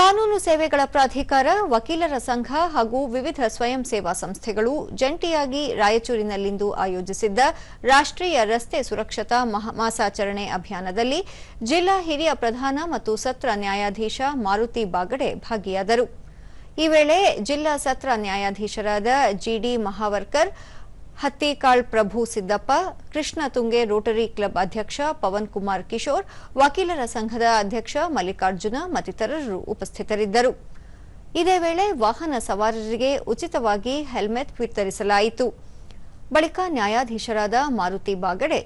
ಕಾನೂನು ಸೇವೆಗಳ ಪ್ರಾಧಿಕಾರ, ವಕೀಲರ ಸಂಘ ಹಾಗೂ ವಿವಿಧ ಸ್ವಯಂ ಸೇವಾ ಸಂಸ್ಥೆಗಳು ಜಂಟಿಯಾಗಿ ರಾಯಚೂರಿನಲ್ಲಿಂದು ಆಯೋಜಿಸಿದ್ದ ರಾಷ್ಟ್ರೀಯ ರಸ್ತೆ ಸುರಕ್ಷತಾ ಮಾಸಾಚರಣೆ ಅಭಿಯಾನದಲ್ಲಿ ಜಿಲ್ಲಾ ಹಿರಿಯ ಪ್ರಧಾನ ಮತ್ತು ಸತ್ರ ನ್ಯಾಯಾಧೀಶ ಮಾರುತಿ ಬಾಗಡೆ ಭಾಗಿಯಾದರು. ಈ ವೇಳೆ ಜಿಲ್ಲಾ ಸತ್ರ ನ್ಯಾಯಾಧೀಶರಾದ ಜಿಡಿ ಮಹಾವರ್ಕರ್, ಹತ್ತಿಕಾಳ್ ಪ್ರಭು ಸಿದ್ದಪ್ಪ, ಕೃಷ್ಣ ತುಂಗೆ ರೋಟರಿ ಕ್ಲಬ್ ಅಧ್ಯಕ್ಷ ಪವನ್ ಕುಮಾರ್ ಕಿಶೋರ್, ವಕೀಲರ ಸಂಘದ ಅಧ್ಯಕ್ಷ ಮಲ್ಲಿಕಾರ್ಜುನ ಮತ್ತಿತರರು ಉಪಸ್ಥಿತರಿದ್ದರು. ಇದೇ ವೇಳೆ ವಾಹನ ಸವಾರರಿಗೆ ಉಚಿತವಾಗಿ ಹೆಲ್ಮೆಟ್ ವಿತರಿಸಲಾಯಿತು. ಬಳಿಕ ನ್ಯಾಯಾಧೀಶರಾದ ಮಾರುತಿ ಬಾಗಡೆ,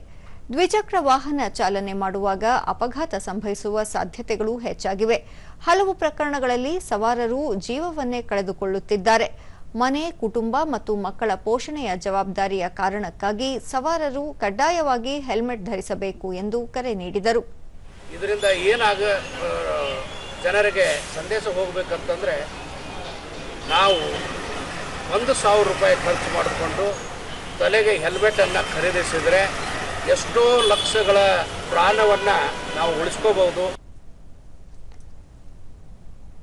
ದ್ವಿಚಕ್ರ ವಾಹನ ಚಾಲನೆ ಮಾಡುವಾಗ ಅಪಘಾತ ಸಂಭವಿಸುವ ಸಾಧ್ಯತೆಗಳು ಹೆಚ್ಚಾಗಿವೆ. ಹಲವು ಪ್ರಕರಣಗಳಲ್ಲಿ ಸವಾರರು ಜೀವವನ್ನೇ ಕಳೆದುಕೊಳ್ಳುತ್ತಿದ್ದಾರೆ. ಮನೆ, ಕುಟುಂಬ ಮತ್ತು ಮಕ್ಕಳ ಪೋಷಣೆಯ ಜವಾಬ್ದಾರಿಯ ಕಾರಣಕ್ಕಾಗಿ ಸವಾರರು ಕಡ್ಡಾಯವಾಗಿ ಹೆಲ್ಮೆಟ್ ಧರಿಸಬೇಕು ಎಂದು ಕರೆ ನೀಡಿದರು. ಇದರಿಂದ ಏನಾಗ ಜನರಿಗೆ ಸಂದೇಶ ಹೋಗಬೇಕಂತಂದ್ರೆ, ನಾವು 1,000 ರೂಪಾಯಿ ಖರ್ಚು ಮಾಡಿಕೊಂಡು ತಲೆಗೆ ಹೆಲ್ಮೆಟ್ ಅನ್ನು ಖರೀದಿಸಿದರೆ ಎಷ್ಟೋ ಲಕ್ಷಗಳ ಪ್ರಾಣವನ್ನ ನಾವು ಉಳಿಸ್ಕೋಬಹುದು.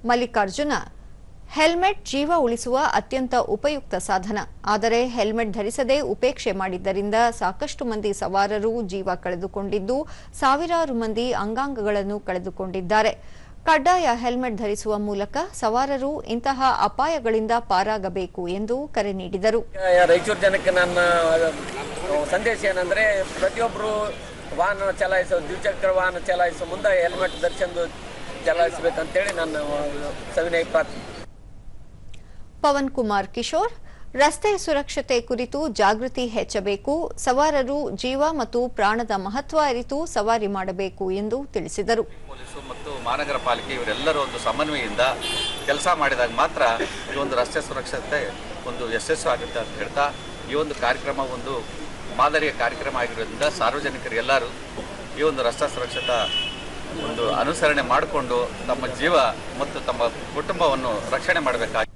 ಮಲ್ಲಿಕಾರ್ಜುನ, ಹೆಲ್ಮೆಟ್ ಜೀವ ಉಳಿಸುವ ಅತ್ಯಂತ ಉಪಯುಕ್ತ ಸಾಧನ. ಆದರೆ ಹೆಲ್ಮೆಟ್ ಧರಿಸದೆ ಉಪೇಕ್ಷೆ ಮಾಡಿದ್ದರಿಂದ ಸಾಕಷ್ಟು ಮಂದಿ ಸವಾರರು ಜೀವ ಕಳೆದುಕೊಂಡಿದ್ದು, ಸಾವಿರಾರು ಮಂದಿ ಅಂಗಾಂಗಗಳನ್ನು ಕಳೆದುಕೊಂಡಿದ್ದಾರೆ. ಕಡ್ಡಾಯ ಹೆಲ್ಮೆಟ್ ಧರಿಸುವ ಮೂಲಕ ಸವಾರರು ಇಂತಹ ಅಪಾಯಗಳಿಂದ ಪಾರಾಗಬೇಕು ಎಂದು ಕರೆ ನೀಡಿದರು. ರಾಯಚೂರು ಜನಕ್ಕೆ ನನ್ನ ಸಂದೇಶ ಏನಂದ್ರೆ, ಪ್ರತಿಯೊಬ್ಬರು ವಾಹನ ಚಲಾಯಿಸೋ, ದ್ವಿಚಕ್ರ ವಾಹನ ಚಲಾಯಿಸೋ ಮುಂದೆ ಹೆಲ್ಮೆಟ್ ಧರಿಸಲು ಚಲಾಯಿಸಬೇಕಂತೇಳಿ ನನ್ನ ಸವಿನಯ ಪ್ರಾರ್ಥನೆ. ಪವನ್ ಕುಮಾರ್ ಕಿಶೋರ್, ರಸ್ತೆ ಸುರಕ್ಷತೆ ಕುರಿತು ಜಾಗೃತಿ ಹೆಚ್ಚಬೇಕು, ಸವಾರರು ಜೀವ ಮತ್ತು ಪ್ರಾಣದ ಮಹತ್ವ ಅರಿತು ಸವಾರಿ ಮಾಡಬೇಕು ಎಂದು ತಿಳಿಸಿದರು. ಪೊಲೀಸರು ಮತ್ತು ಮಹಾನಗರ ಪಾಲಿಕೆ ಇವರೆಲ್ಲರೂ ಒಂದು ಸಮನ್ವಯದಿಂದ ಕೆಲಸ ಮಾಡಿದಾಗ ಮಾತ್ರ ಈ ಒಂದು ರಸ್ತೆ ಸುರಕ್ಷತೆ ಒಂದು ಯಶಸ್ಸು ಆಗುತ್ತೆ ಅಂತ ಹೇಳ್ತಾ, ಈ ಒಂದು ಕಾರ್ಯಕ್ರಮ ಒಂದು ಮಾದರಿಯ ಕಾರ್ಯಕ್ರಮ ಆಗಿರೋದ್ರಿಂದ ಸಾರ್ವಜನಿಕರಿಗೆಲ್ಲರೂ ಈ ಒಂದು ರಸ್ತೆ ಸುರಕ್ಷತಾ ಒಂದು ಅನುಸರಣೆ ಮಾಡಿಕೊಂಡು ತಮ್ಮ ಜೀವ ಮತ್ತು ತಮ್ಮ ಕುಟುಂಬವನ್ನು ರಕ್ಷಣೆ ಮಾಡಬೇಕಾಗಿದೆ.